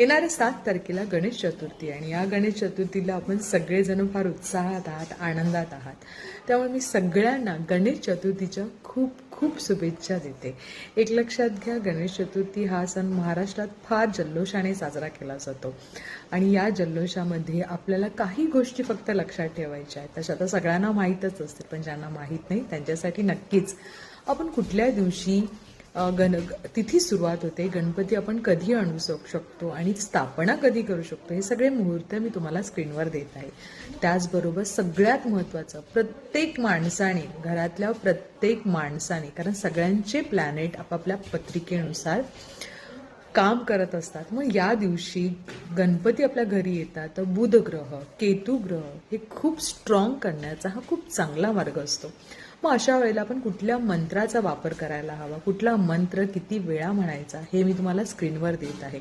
येणाऱ्या 7 तारखेला गणेश चतुर्थी आणि या गणेश चतुर्थीला आपण सगळेजण फार उत्साहात आहात, आनंदात आहात. त्यामुळे मी सगळ्यांना गणेश चतुर्थीच्या खूप खूप शुभेच्छा देते. एक लक्षात घ्या, गणेश चतुर्थी हा सण महाराष्ट्रात फार जल्लोषाने साजरा केला जातो आणि या जल्लोषामध्ये आपल्याला काही गोष्टी फक्त लक्षात ठेवायच्या आहेत. तशा तर सगळ्यांना माहीतच असतील, पण ज्यांना माहीत नाही त्यांच्यासाठी नक्कीच आपण कुठल्या दिवशी तिथी सुरुवात होते, गणपती आपण कधी आणू शकतो आणि स्थापना कधी करू शकतो, हे सगळे मुहूर्त मी तुम्हाला स्क्रीनवर देत आहे. त्याचबरोबर सगळ्यात महत्त्वाचं, प्रत्येक माणसाने, घरातल्या प्रत्येक माणसाने, कारण सगळ्यांचे प्लॅनेट आपापल्या पत्रिकेनुसार काम करत असतात. मग या दिवशी गणपती आपल्या घरी येतात तर बुध ग्रह, केतू ग्रह हे खूप स्ट्रॉंग करण्याचा हा खूप चांगला मार्ग असतो. मग अशा वेळेला आपण कुठल्या मंत्राचा वापर करायला हवा, कुठला मंत्र किती वेळा म्हणायचा, हे मी तुम्हाला स्क्रीनवर देत आहे.